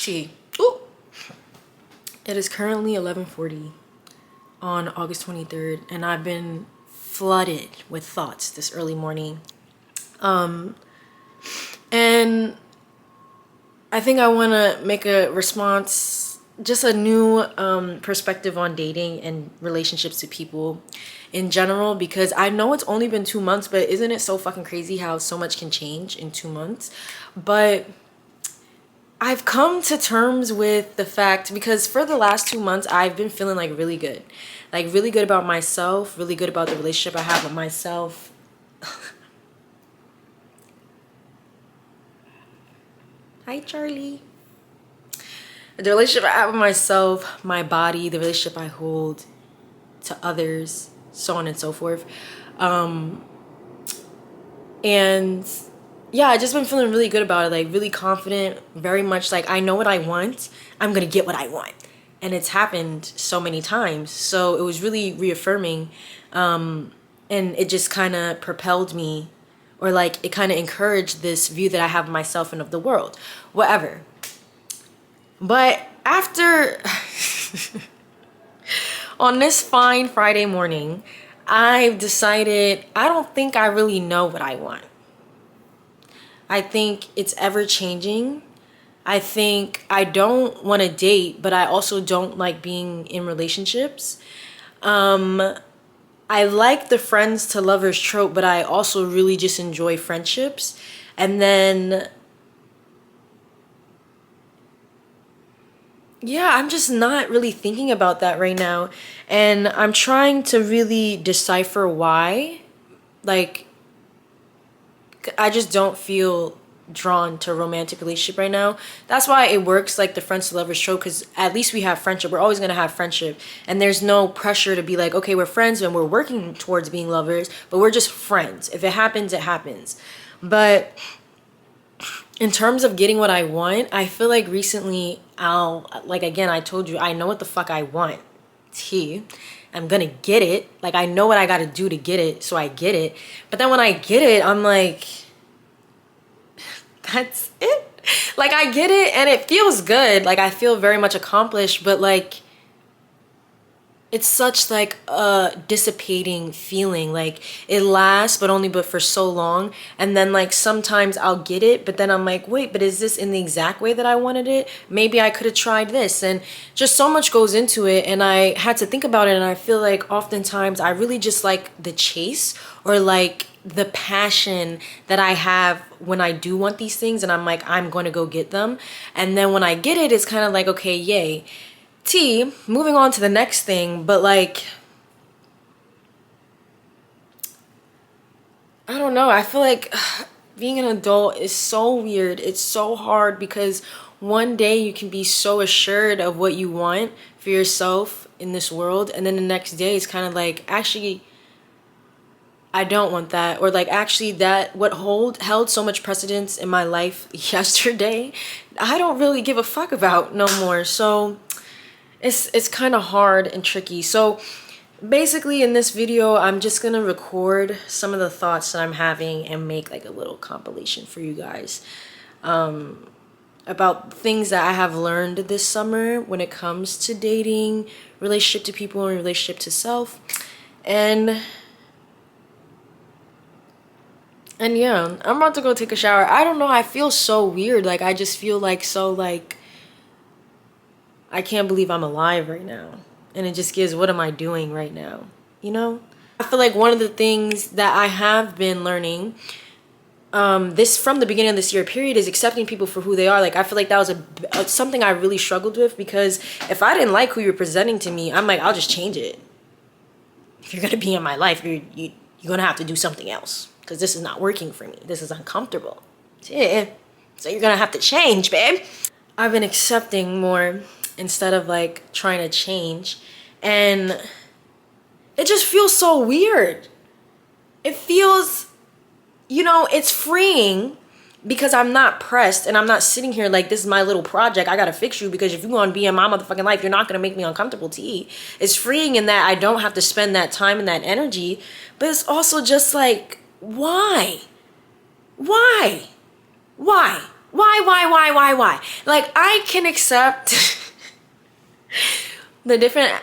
T. Ooh. It is currently 11:40 on August 23rd, and I've been flooded with thoughts this early morning. And I think I want to make a response, just a new perspective on dating and relationships to people in general, because I know it's only been 2 months, but isn't it so fucking crazy how so much can change in 2 months? But I've come to terms with the fact, because for the last 2 months, I've been feeling like really good. Like really good about myself, really good about the relationship I have with myself. Hi, Charlie. The relationship I have with myself, my body, the relationship I hold to others, so on and so forth. And yeah, I just been feeling really good about it, like really confident, very much like I know what I want, I'm gonna get what I want. And it's happened so many times. So it was really reaffirming. And it just kind of propelled me, or like it kind of encouraged this view that I have of myself and of the world, whatever. But after, on this fine Friday morning, I've decided I don't think I really know what I want. I think it's ever changing. I think I don't want to date, but I also don't like being in relationships. I like the friends to lovers trope, but I also really just enjoy friendships. And then, yeah, I'm just not really thinking about that right now. And I'm trying to really decipher why. Like, I just don't feel drawn to a romantic relationship right now. That's why it works like the friends to lovers trope, because at least we have friendship. We're always gonna have friendship, and there's no pressure to be like, okay, we're friends and we're working towards being lovers, but we're just friends. If it happens, it happens. But in terms of getting what I want, I feel like recently again, I told you, I know what the fuck I want. I'm gonna get it. Like, I know what I gotta do to get it, so I get it. But then when I get it, I'm like, that's it. Like, I get it and it feels good. Like, I feel very much accomplished, but like, it's such like a dissipating feeling. Like, it lasts, but only for so long. And then like sometimes I'll get it, but then I'm like, wait, but is this in the exact way that I wanted it? Maybe I could have tried this. And just so much goes into it. And I had to think about it. And I feel like oftentimes I really just like the chase, or like the passion that I have when I do want these things. And I'm like, I'm going to go get them. And then when I get it, it's kind of like, okay, yay. Moving on to the next thing, but like, I don't know. I feel like being an adult is so weird. It's so hard, because one day you can be so assured of what you want for yourself in this world, and then the next day it's kind of like, actually, I don't want that. Or like, actually, that what held so much precedence in my life yesterday, I don't really give a fuck about no more. So it's kind of hard and tricky. So basically in this video, I'm just gonna record some of the thoughts that I'm having and make like a little compilation for you guys about things that I have learned this summer when it comes to dating, relationship to people, and relationship to self. And yeah, I'm about to go take a shower. I don't know, I feel so weird. Like, I just feel like so like, I can't believe I'm alive right now. And it just gives, what am I doing right now? You know? I feel like one of the things that I have been learning this from the beginning of this year period is accepting people for who they are. Like, I feel like that was something I really struggled with, because if I didn't like who you're presenting to me, I'm like, I'll just change it. If you're gonna be in my life, you're gonna have to do something else, because this is not working for me. This is uncomfortable. Yeah. So you're gonna have to change, babe. I've been accepting more instead of like trying to change, and it just feels so weird. It feels, you know, it's freeing, because I'm not pressed, and I'm not sitting here like, this is my little project, I gotta fix you, because if you want to be in my motherfucking life, you're not gonna make me uncomfortable. It's freeing in that I don't have to spend that time and that energy. But it's also just like, why Why? Like, I can accept the different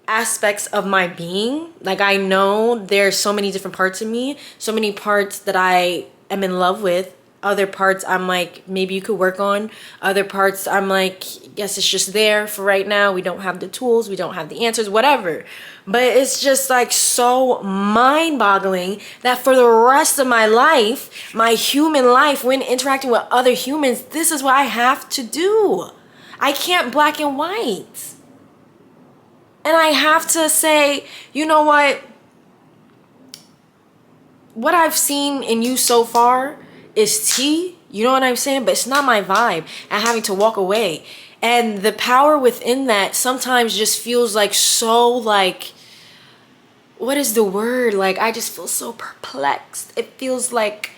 aspects of my being. Like, I know there's so many different parts of me, so many parts that I am in love with, other parts I'm like, maybe you could work on, other parts I'm like, guess it's just there for right now. We don't have the tools, we don't have the answers, whatever. But it's just like so mind-boggling that for the rest of my life, my human life, when interacting with other humans, this is what I have to do. I can't black and white. And I have to say, you know what? What I've seen in you so far is tea. You know what I'm saying? But it's not my vibe. And having to walk away. And the power within that sometimes just feels like so like, what is the word? Like, I just feel so perplexed. It feels like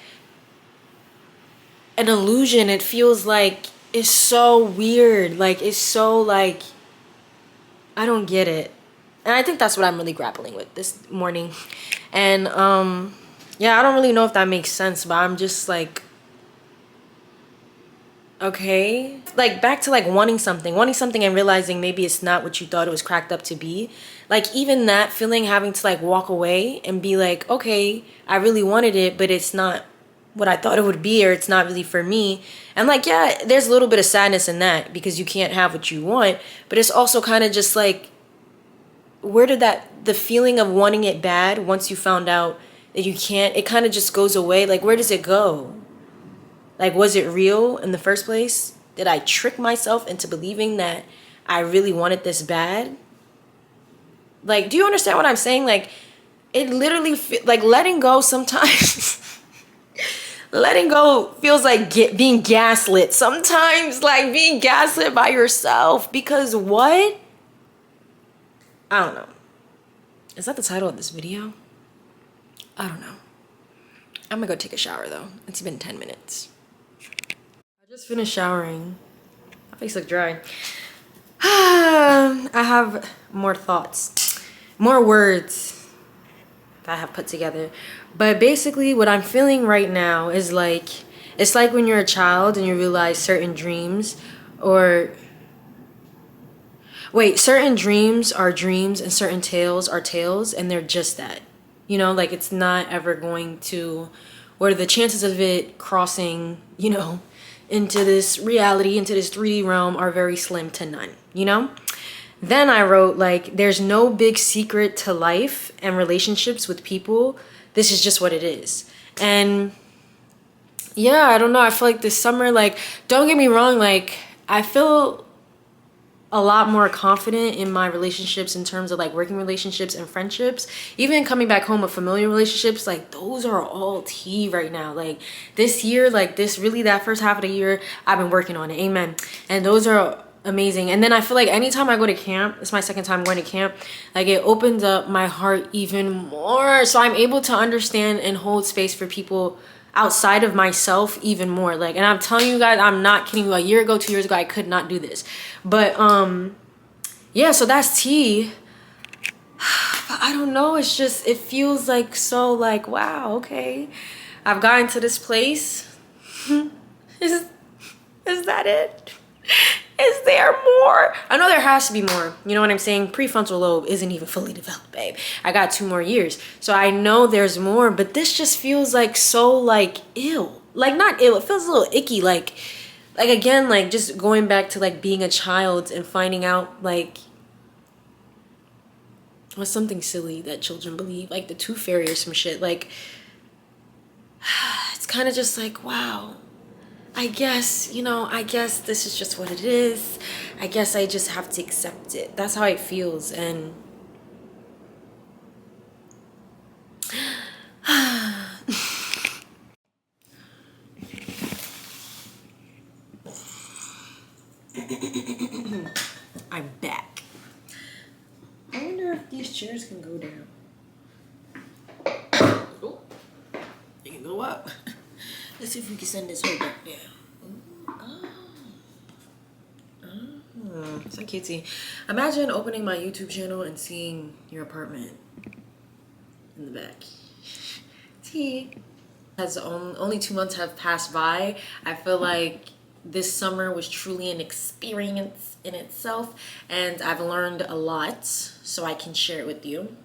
an illusion. It feels like it's so weird. Like, it's so like, I don't get it. And I think that's what I'm really grappling with this morning. And yeah, I don't really know if that makes sense, but I'm just like, okay. Like, back to like wanting something and realizing maybe it's not what you thought it was cracked up to be. Like, even that feeling, having to like walk away and be like, okay, I really wanted it, but it's not what I thought it would be, or it's not really for me. And like, yeah, there's a little bit of sadness in that because you can't have what you want, but it's also kind of just like, where did the feeling of wanting it bad, once you found out that you can't, it kind of just goes away. Like, where does it go? Like, was it real in the first place? Did I trick myself into believing that I really wanted this bad? Like, do you understand what I'm saying? Like, it literally, like, letting go sometimes, letting go feels like being gaslit. Sometimes, like, being gaslit by yourself. Because what? I don't know. Is that the title of this video? I don't know. I'm gonna go take a shower though. It's been 10 minutes. I just finished showering. My face looks dry. I have more thoughts, more words that I have put together. But basically what I'm feeling right now is like, it's like when you're a child and you realize certain dreams certain dreams are dreams and certain tales are tales, and they're just that. You know, like, it's not ever going to, or the chances of it crossing, you know, into this reality, into this 3D realm are very slim to none, you know? Then I wrote, like, there's no big secret to life and relationships with people. This is just what it is. And yeah, I don't know. I feel like this summer, like, don't get me wrong, like, I feel a lot more confident in my relationships in terms of like working relationships and friendships. Even coming back home with familiar relationships, like, those are all tea right now. Like, this year, like, that first half of the year, I've been working on it. Amen. And those are amazing. And then I feel like anytime I go to camp, it's my second time going to camp, like, it opens up my heart even more. So I'm able to understand and hold space for people outside of myself even more. Like, and I'm telling you guys, I'm not kidding you, a year ago, 2 years ago, I could not do this. But yeah, so that's tea. But I don't know, it's just, it feels like so like, wow, okay, I've gotten to this place. is that it? Is there more? I know there has to be more. You know what I'm saying? Prefrontal lobe isn't even fully developed, babe. I got 2 more years. So I know there's more, but this just feels like so like ill. Like, not ill, it feels a little icky. Like again, like, just going back to like being a child and finding out like what's something silly that children believe, like the tooth fairy or some shit. Like, it's kind of just like, wow. I guess, you know, I guess this is just what it is. I guess I just have to accept it. That's how it feels. And I'm back. I wonder if these chairs can go down. Oh, they can go up. Let's see if we can send this whole back down. Oh, so cutesy. Imagine opening my YouTube channel and seeing your apartment in the back. Tea. Has only 2 months have passed by. I feel like this summer was truly an experience in itself, and I've learned a lot, so I can share it with you.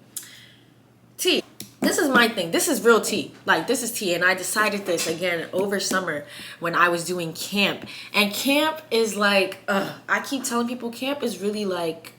Tea. This is my thing. This is real tea. Like, this is tea. And I decided this again over summer when I was doing camp. And camp is like, I keep telling people camp is really like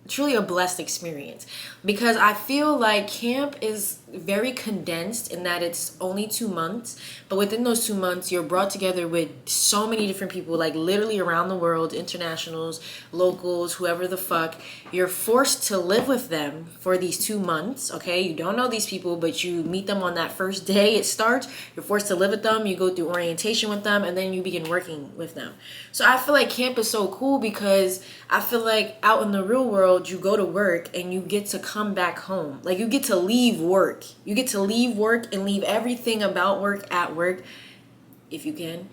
truly a blessed experience, because I feel like camp is very condensed in that it's only 2 months, but within those 2 months you're brought together with so many different people, like literally around the world, internationals, locals, whoever the fuck. You're forced to live with them for these 2 months. Okay, you don't know these people, but you meet them on that first day it starts. You're forced to live with them, you go through orientation with them, and then you begin working with them. So I feel like camp is so cool because I feel like out in the real world you go to work and you get to come back home. Like, you get to leave work. You get to leave work and leave everything about work at work, if you can.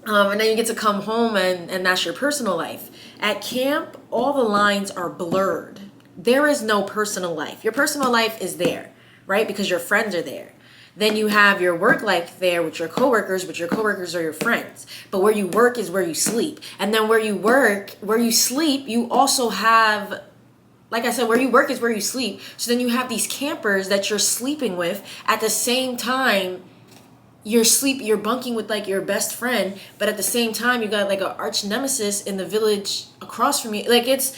And then you get to come home and that's your personal life. At camp, all the lines are blurred. There is no personal life. Your personal life is there, right? Because your friends are there. Then you have your work life there with your coworkers, but your coworkers are your friends. But where you work is where you sleep. And then where you work, where you sleep, you also have, like I said, where you work is where you sleep. So then you have these campers that you're sleeping with at the same time. You're bunking with like your best friend, but at the same time you got like an arch nemesis in the village across from you. Like, it's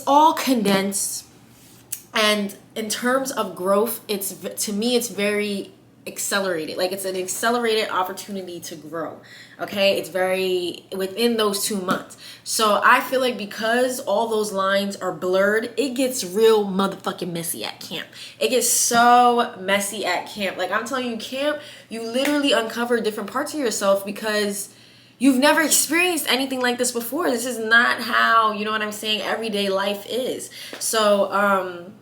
all condensed. And in terms of growth, to me it's very accelerated. Like, it's an accelerated opportunity to grow. Okay, it's very within those 2 months. So I feel like because all those lines are blurred, it gets real motherfucking messy at camp. It gets so messy at camp. Like, I'm telling you, camp, you literally uncover different parts of yourself because you've never experienced anything like this before. This is not how, you know what I'm saying, everyday life is. So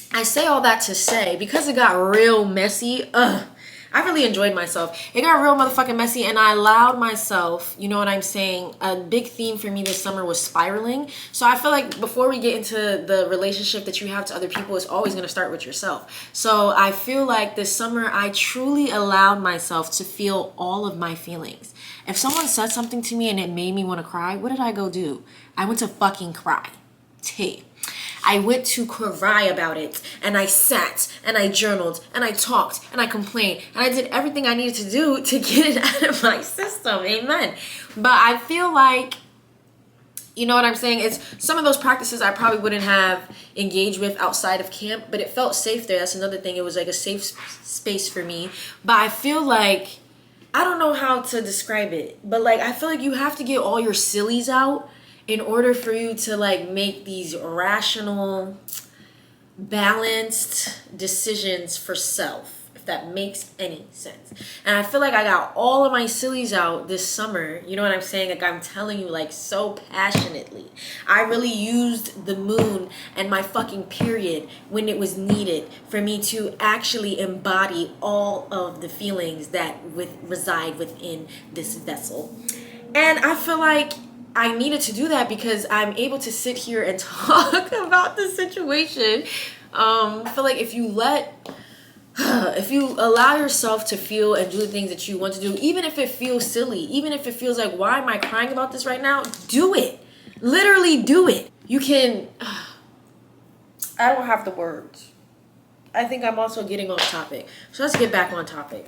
I say all that to say, because it got real messy, I really enjoyed myself. It got real motherfucking messy, and I allowed myself, you know what I'm saying, a big theme for me this summer was spiraling. So I feel like before we get into the relationship that you have to other people, it's always going to start with yourself. So I feel like this summer I truly allowed myself to feel all of my feelings. If someone said something to me and it made me want to cry, what did I go do? I went to fucking cry. I went to cry about it, and I sat and I journaled and I talked and I complained and I did everything I needed to do to get it out of my system. Amen. But I feel like, you know what I'm saying? It's some of those practices I probably wouldn't have engaged with outside of camp, but it felt safe there. That's another thing. It was like a safe space for me. But I feel like, I don't know how to describe it, but like, I feel like you have to get all your sillies out in order for you to like make these rational, balanced decisions for self, if that makes any sense. And I feel like I got all of my sillies out this summer. You know what I'm saying? Like, I'm telling you, like, so passionately. I really used the moon and my fucking period when it was needed for me to actually embody all of the feelings that reside within this vessel. And I feel like I needed to do that because I'm able to sit here and talk about the situation. I feel like if you allow yourself to feel and do the things that you want to do, even if it feels silly, even if it feels like, why am I crying about this right now? Do it. Literally do it. You can, I don't have the words. I think I'm also getting off topic. So let's get back on topic.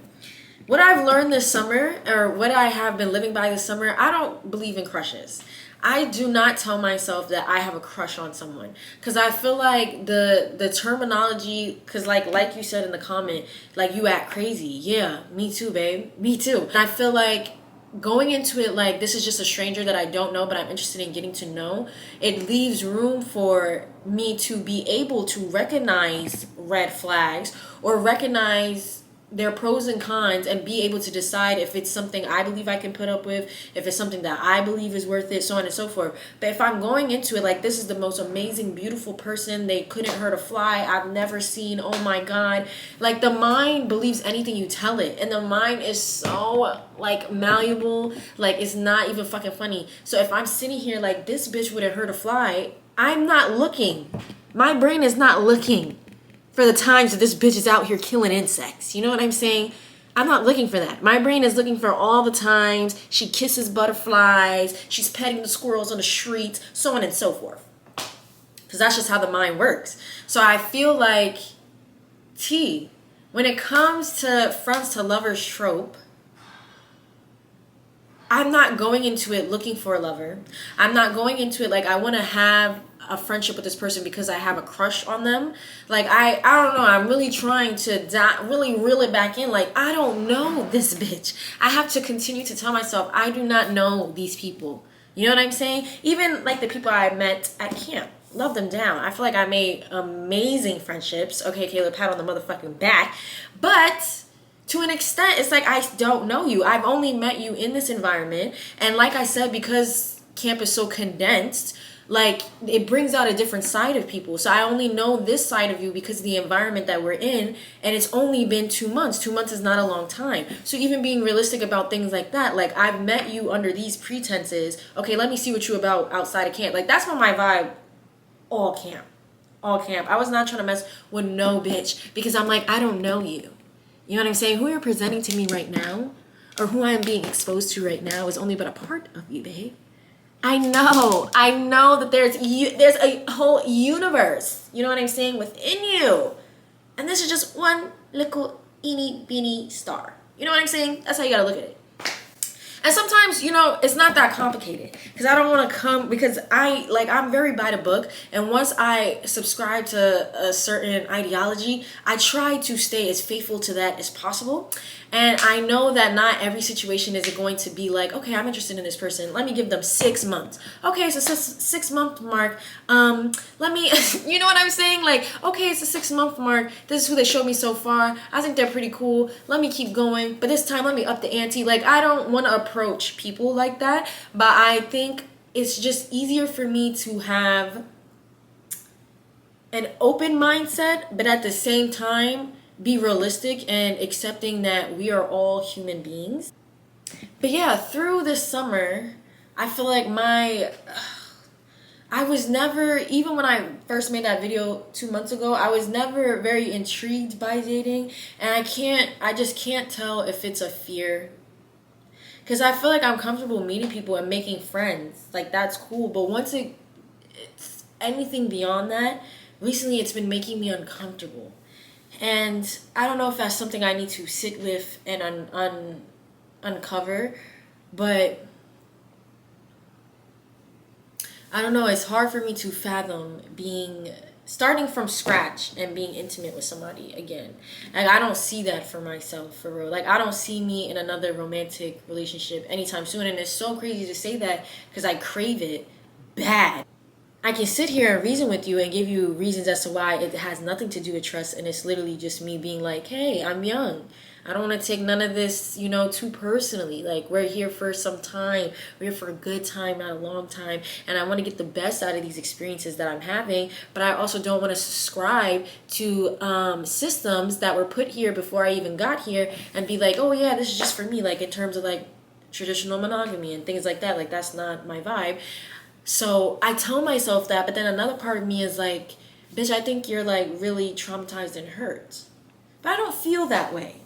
What I've learned this summer, or what I have been living by this summer, I don't believe in crushes. I do not tell myself that I have a crush on someone, because I feel like the terminology, because like you said in the comment, like, you act crazy. Yeah, me too, babe. Me too. And I feel like going into it like this is just a stranger that I don't know, but I'm interested in getting to know, it leaves room for me to be able to recognize red flags or recognize their pros and cons and be able to decide if it's something I believe I can put up with, if it's something that I believe is worth it, so on and so forth. But if I'm going into it like, this is the most amazing, beautiful person, they couldn't hurt a fly, I've never seen, oh my God. Like, the mind believes anything you tell it. And the mind is so, like, malleable. Like, it's not even fucking funny. So if I'm sitting here like, this bitch wouldn't hurt a fly, I'm not looking. My brain is not looking for the times that this bitch is out here killing insects. You know what I'm saying? I'm not looking for that. My brain is looking for all the times she kisses butterflies, she's petting the squirrels on the streets, so on and so forth. Because that's just how the mind works. So I feel like, when it comes to fronts to lovers trope, I'm not going into it looking for a lover. I'm not going into it like I want to have a friendship with this person because I have a crush on them. Like, I don't know. I'm really trying to really reel it back in. Like, I don't know this bitch. I have to continue to tell myself I do not know these people. You know what I'm saying? Even like the people I met at camp. Love them down. I feel like I made amazing friendships. Okay, Caleb, pat on the motherfucking back. But to an extent, it's like I don't know you. I've only met you in this environment. And like I said, because camp is so condensed, like it brings out a different side of people. So I only know this side of you because of the environment that we're in. And it's only been 2 months. 2 months is not a long time. So even being realistic about things like that, like I've met you under these pretenses. Okay, let me see what you about outside of camp. Like that's what my vibe all camp. I was not trying to mess with no bitch because I'm like, I don't know you. You know what I'm saying? Who you're presenting to me right now or who I am being exposed to right now is only but a part of you, babe. I know that there's a whole universe, you know what I'm saying, within you. And this is just one little eeny beeny star. You know what I'm saying? That's how you gotta look at it. And sometimes, you know, it's not that complicated because I don't want to come because I'm very by the book. And once I subscribe to a certain ideology, I try to stay as faithful to that as possible. And I know that not every situation is going to be like, okay, I'm interested in this person. Let me give them 6 months. Okay, so 6 month mark. Let me, you know what I'm saying? Like, okay, it's a 6 month mark. This is who they showed me so far. I think they're pretty cool. Let me keep going. But this time, let me up the ante. Like, I don't want to approach people like that. But I think it's just easier for me to have an open mindset, but at the same time, be realistic and accepting that we are all human beings. But yeah, through this summer, I feel like I was never, even when I first made that video 2 months ago, I was never very intrigued by dating. And I just can't tell if it's a fear. Because I feel like I'm comfortable meeting people and making friends. Like, that's cool. But once it's anything beyond that, recently it's been making me uncomfortable. And I don't know if that's something I need to sit with and uncover, but I don't know. It's hard for me to fathom starting from scratch and being intimate with somebody again. Like, I don't see that for myself, for real. Like, I don't see me in another romantic relationship anytime soon. And it's so crazy to say that because I crave it bad. I can sit here and reason with you and give you reasons as to why it has nothing to do with trust. And it's literally just me being like, hey, I'm young. I don't want to take none of this, too personally. Like, we're here for some time. We're here for a good time, not a long time. And I want to get the best out of these experiences that I'm having. But I also don't want to subscribe to systems that were put here before I even got here and be like, oh, yeah, this is just for me. Like, in terms of, like, traditional monogamy and things like that. Like, that's not my vibe. So I tell myself that, but then another part of me is like, bitch, I think you're like really traumatized and hurt. But I don't feel that way.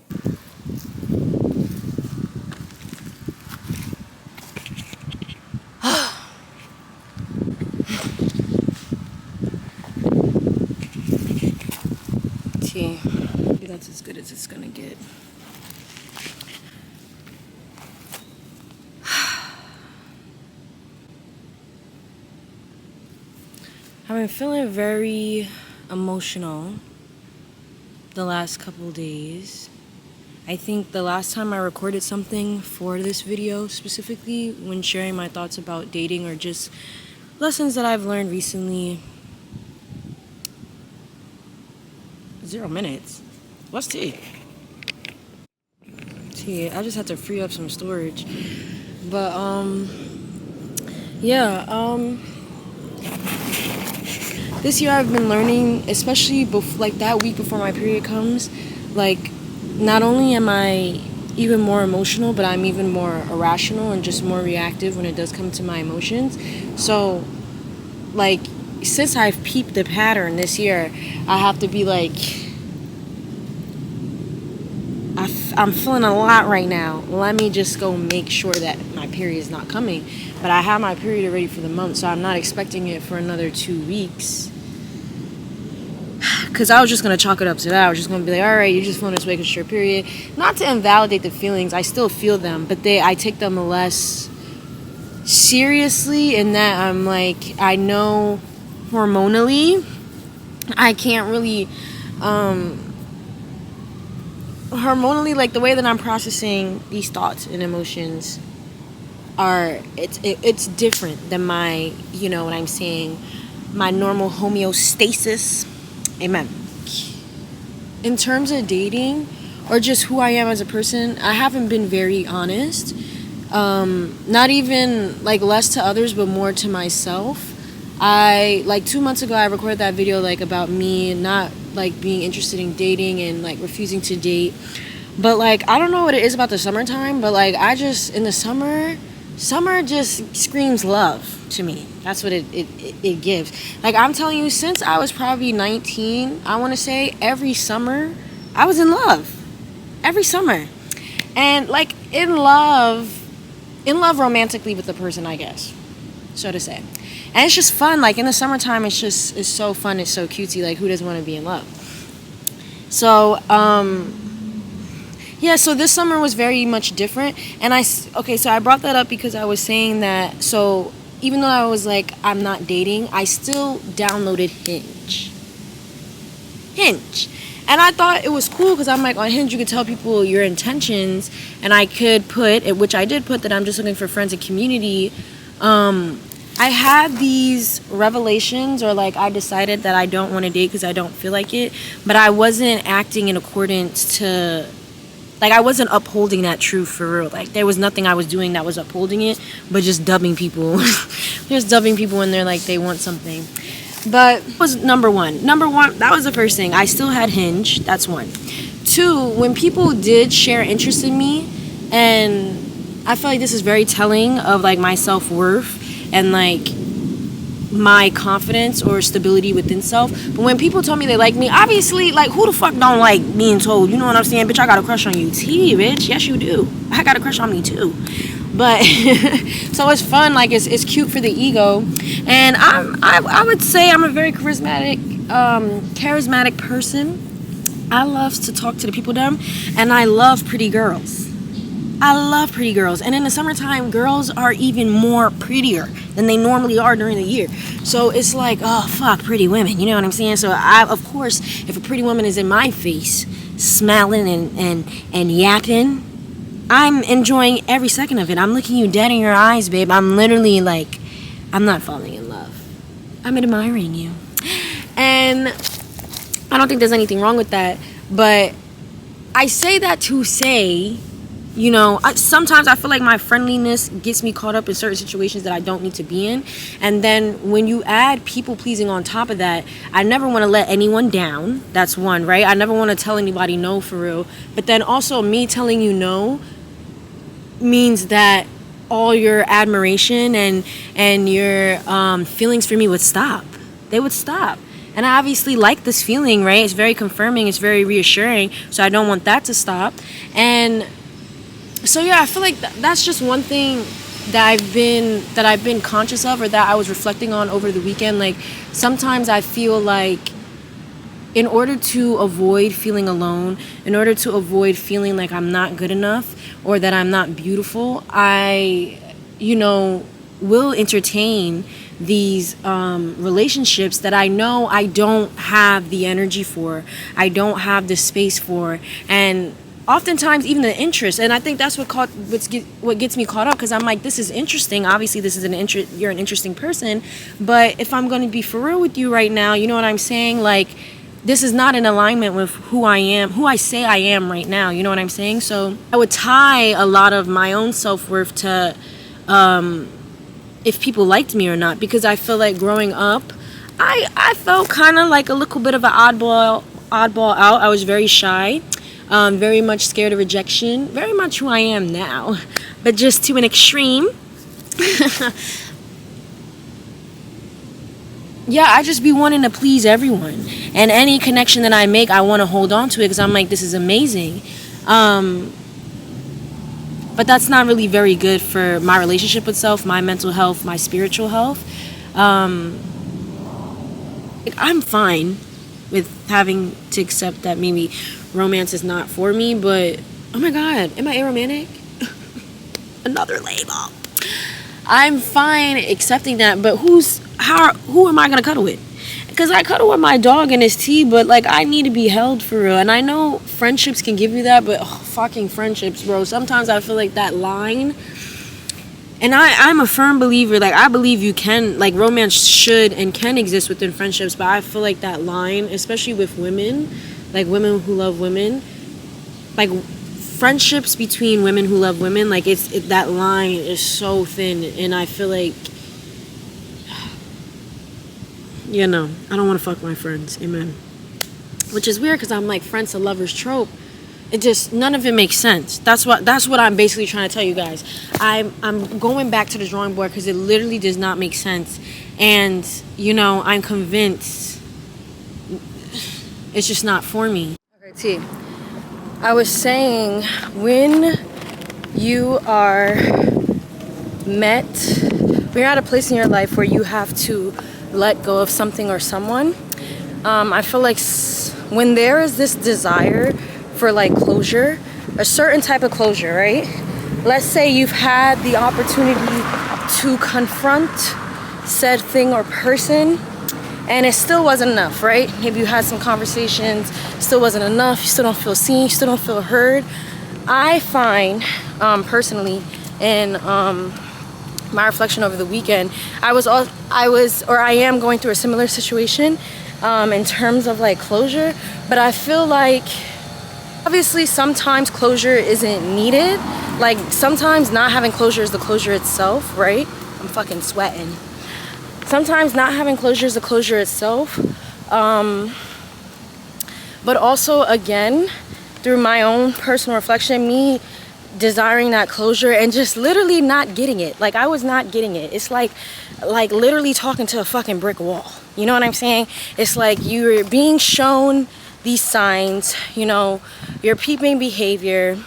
Tea. That's as good as it's gonna get. I've been feeling very emotional the last couple days. I think the last time I recorded something for this video specifically, when sharing my thoughts about dating or just lessons that I've learned recently. 0 minutes. What's tea? Tea. I just had to free up some storage. But this year I've been learning, especially like that week before my period comes, like not only am I even more emotional, but I'm even more irrational and just more reactive when it does come to my emotions. So like since I've peeped the pattern this year, I have to be like I'm feeling a lot right now. Let me just go make sure that my period is not coming. But I have my period already for the month, so I'm not expecting it for another 2 weeks. Because I was just going to chalk it up to that. I was just going to be like, all right, you're just feeling this way because it's your period. Not to invalidate the feelings. I still feel them, but I take them less seriously in that I'm like, I know hormonally, I can't really, hormonally, like the way that I'm processing these thoughts and emotions it's different than my, you know what I'm saying, my normal homeostasis. Amen. In terms of dating or just who I am as a person, I haven't been very honest. Not even like less to others, but more to myself. Like 2 months ago, I recorded that video like about me not like being interested in dating and like refusing to date. But like, I don't know what it is about the summertime, but like I just, in the summer just screams love to me. That's what it gives. Like I'm telling you, since I was probably 19, I want to say every summer I was in love. Every summer. And like in love romantically with the person, I guess, so to say. And it's just fun. Like in the summertime, it's so fun. It's so cutesy. Like who doesn't want to be in love? So, yeah, so this summer was very much different. And so I brought that up because I was saying that, so even though I was like, I'm not dating, I still downloaded Hinge. And I thought it was cool because I'm like, on Hinge, you could tell people your intentions. And I could put, which I did put, that I'm just looking for friends and community. I had these revelations, or like I decided that I don't want to date because I don't feel like it. But I wasn't acting in accordance to, like I wasn't upholding that truth for real. Like there was nothing I was doing that was upholding it, but just dubbing people. Just dubbing people when they're like, they want something. But it was number one, that was the first thing. I still had Hinge. That's one. Two, when people did share interest in me, and I feel like this is very telling of like my self-worth and like my confidence or stability within self. But when people told me they like me, obviously, like who the fuck don't like being told, you know what I'm saying? Bitch, I got a crush on you. Bitch, yes you do. I got a crush on me too. But so it's fun, like it's cute for the ego. And I would say I'm a very charismatic person. I love to talk to the people dumb, and I love pretty girls. And in the summertime, girls are even more prettier than they normally are during the year. So it's like, oh fuck, pretty women, you know what I'm saying? So of course, if a pretty woman is in my face, smiling and yapping, I'm enjoying every second of it. I'm looking you dead in your eyes, babe. I'm literally like, I'm not falling in love. I'm admiring you. And I don't think there's anything wrong with that. But I say that to say, you know, sometimes I feel like my friendliness gets me caught up in certain situations that I don't need to be in. And then when you add people pleasing on top of that, I never want to let anyone down. That's one, right? I never want to tell anybody no for real. But then also me telling you no means that all your admiration and your feelings for me would stop. They would stop. And I obviously like this feeling, right? It's very confirming. It's very reassuring. So I don't want that to stop. And so yeah, I feel like that's just one thing that I've been conscious of, or that I was reflecting on over the weekend. Like sometimes I feel like in order to avoid feeling alone, in order to avoid feeling like I'm not good enough or that I'm not beautiful, I, you know, will entertain these relationships that I know I don't have the energy for, I don't have the space for, and oftentimes even the interest. And I think that's what gets me caught up, because I'm like, this is interesting. Obviously, this is you're an interesting person, but if I'm going to be for real with you right now, you know what I'm saying? Like, this is not in alignment with who I am, who I say I am right now. You know what I'm saying? So I would tie a lot of my own self-worth to if people liked me or not, because I feel like growing up, I felt kind of like a little bit of an oddball out. I was very shy, very much scared of rejection, very much who I am now, but just to an extreme. Yeah, I just be wanting to please everyone. And any connection that I make, I want to hold on to it because I'm like, this is amazing. But that's not really very good for my relationship with self, my mental health, my spiritual health. I'm fine with having to accept that maybe romance is not for me, but oh my god, am I aromantic? Another label. I'm fine accepting that, but who am I gonna cuddle with? Because I cuddle with my dog and his tea, but like I need to be held for real. And I know friendships can give you that, but fucking friendships, bro. Sometimes I feel like that line. And I'm a firm believer, like I believe you can, like romance should and can exist within friendships, but I feel like that line, especially with women, like women who love women, like friendships between women who love women, like that line is so thin, and I feel like, you know, I don't want to fuck my friends, amen. Which is weird, because I'm like, friends to lovers trope. It just, none of it makes sense. That's what I'm basically trying to tell you guys. I'm going back to the drawing board because it literally does not make sense. And, you know, I'm convinced it's just not for me. Okay, T. I was saying, when you are when you're at a place in your life where you have to let go of something or someone, I feel like when there is this desire for like closure, a certain type of closure, right? Let's say you've had the opportunity to confront said thing or person, and it still wasn't enough, right? Maybe you had some conversations, still wasn't enough, you still don't feel seen, you still don't feel heard. I find, personally, in my reflection over the weekend, I am going through a similar situation in terms of like closure, but I feel like obviously sometimes closure isn't needed. Like sometimes not having closure is the closure itself, right? I'm fucking sweating. Sometimes not having closure is the closure itself. But also, again, through my own personal reflection, me desiring that closure and just literally not getting it. Like I was not getting it. It's like literally talking to a fucking brick wall. You know what I'm saying? It's like you're being shown these signs, you know, your peeping behavior,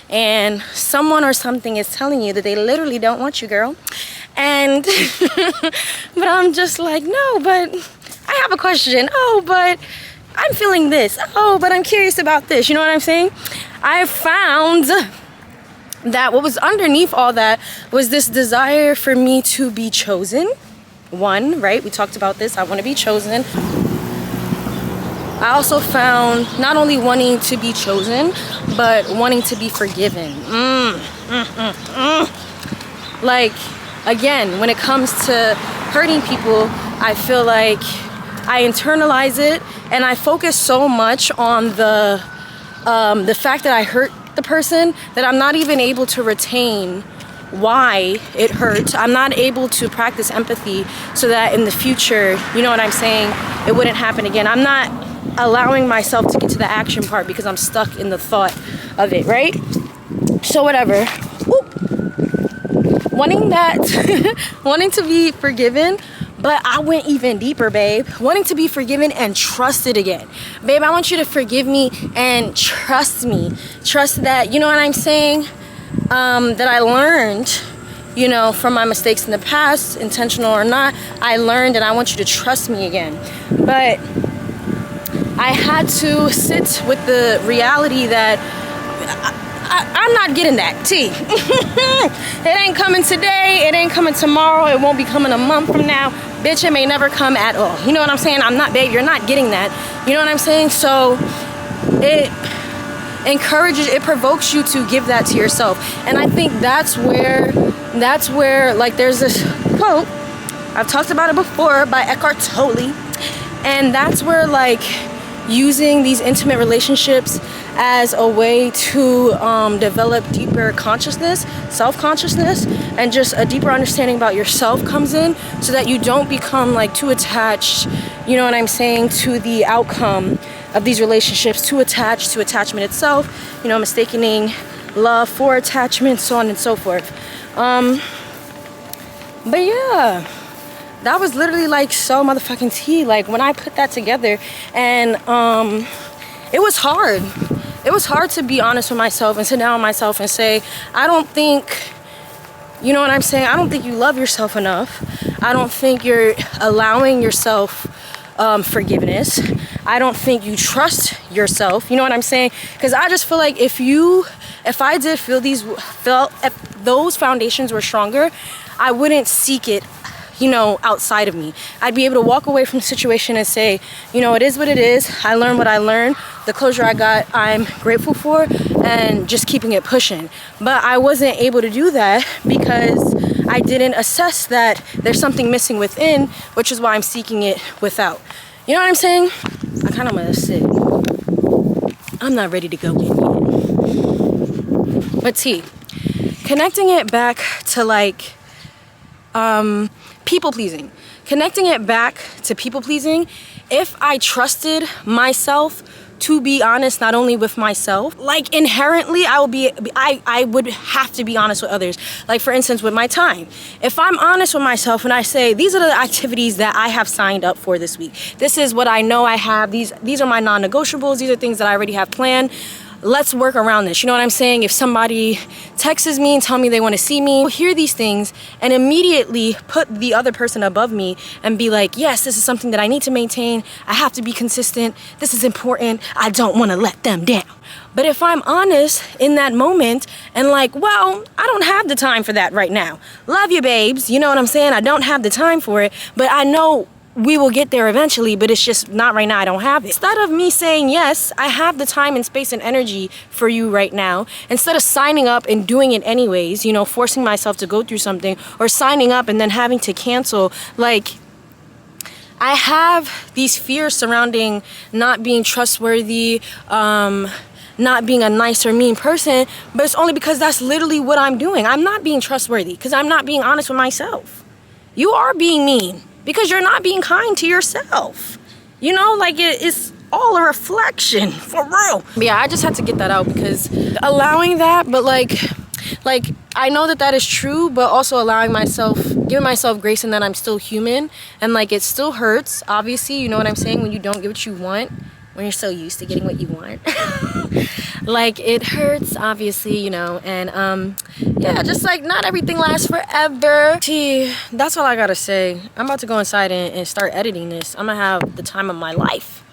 and someone or something is telling you that they literally don't want you, girl. And but I'm just like, no, but I have a question. Oh, but I'm feeling this. Oh, but I'm curious about this. You know what I'm saying? I found that what was underneath all that was this desire for me to be chosen. One, right? We talked about this. I want to be chosen. I also found not only wanting to be chosen, but wanting to be forgiven. Like, again, when it comes to hurting people, I feel like I internalize it and I focus so much on the fact that I hurt the person that I'm not even able to retain why it hurt. I'm not able to practice empathy so that in the future, you know what I'm saying, it wouldn't happen again. I'm not allowing myself to get to the action part because I'm stuck in the thought of it, right? So whatever. Wanting to be forgiven, but I went even deeper, babe. Wanting to be forgiven and trusted again. Babe, I want you to forgive me and trust me. Trust that, you know what I'm saying? That I learned, you know, from my mistakes in the past, intentional or not, I learned, and I want you to trust me again. But I had to sit with the reality that I'm not getting that, T. It ain't coming today, it ain't coming tomorrow, it won't be coming a month from now. Bitch, it may never come at all. You know what I'm saying? I'm not, babe, you're not getting that. You know what I'm saying? So it encourages, it provokes you to give that to yourself. And I think that's where like there's this quote, I've talked about it before, by Eckhart Tolle, and that's where like using these intimate relationships as a way to develop deeper consciousness, self-consciousness, and just a deeper understanding about yourself comes in, so that you don't become like too attached, you know what I'm saying, to the outcome of these relationships, too attached to attachment itself, you know, mistaking love for attachment, so on and so forth. But yeah, that was literally like so motherfucking tea. Like when I put that together, and it was hard. it was hard to be honest with myself and sit down with myself and say, I don't think, you know what I'm saying? I don't think you love yourself enough. I don't think you're allowing yourself forgiveness. I don't think you trust yourself. You know what I'm saying? Because I just feel like if I did if those foundations were stronger, I wouldn't seek it, you know, outside of me. I'd be able to walk away from the situation and say, you know, it is what it is. I learned what I learned. The closure I got, I'm grateful for, and just keeping it pushing. But I wasn't able to do that because I didn't assess that there's something missing within, which is why I'm seeking it without. You know what I'm saying? I kind of want to sit. I'm not ready to go in yet. But T, connecting it back to like people pleasing. Connecting it back to people pleasing, if I trusted myself to be honest, not only with myself, like inherently I would have to be honest with others. Like for instance, with my time. If I'm honest with myself and I say, these are the activities that I have signed up for this week. This is what I know I have. These are my non-negotiables. These are things that I already have planned. Let's work around this. You know what I'm saying? If somebody texts me and tell me they want to see me, I'll hear these things and immediately put the other person above me and be like, yes, this is something that I need to maintain. I have to be consistent. This is important. I don't want to let them down. But if I'm honest in that moment and like, well, I don't have the time for that right now. Love you, babes. You know what I'm saying? I don't have the time for it, but I know we will get there eventually, but it's just not right now. I don't have it. Instead of me saying, yes, I have the time and space and energy for you right now, instead of signing up and doing it anyways, you know, forcing myself to go through something or signing up and then having to cancel, like, I have these fears surrounding not being trustworthy, not being a nice or mean person, but it's only because that's literally what I'm doing. I'm not being trustworthy because I'm not being honest with myself. You are being mean because you're not being kind to yourself. You know, like it's all a reflection, for real. But yeah, I just had to get that out because allowing that, but like I know that is true, but also allowing myself, giving myself grace and that I'm still human, and like it still hurts, obviously, you know what I'm saying, when you don't get what you want, when you're so used to getting what you want. Like it hurts, obviously, you know, and yeah, just like not everything lasts forever. Gee, that's all I gotta say. I'm about to go inside and start editing this. I'm gonna have the time of my life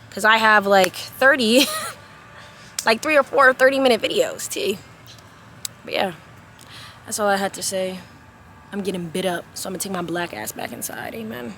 because I have like 30 like 3 or 4 30-minute videos. T. But yeah, that's all I had to say. I'm getting bit up, so I'm gonna take my black ass back inside. Amen.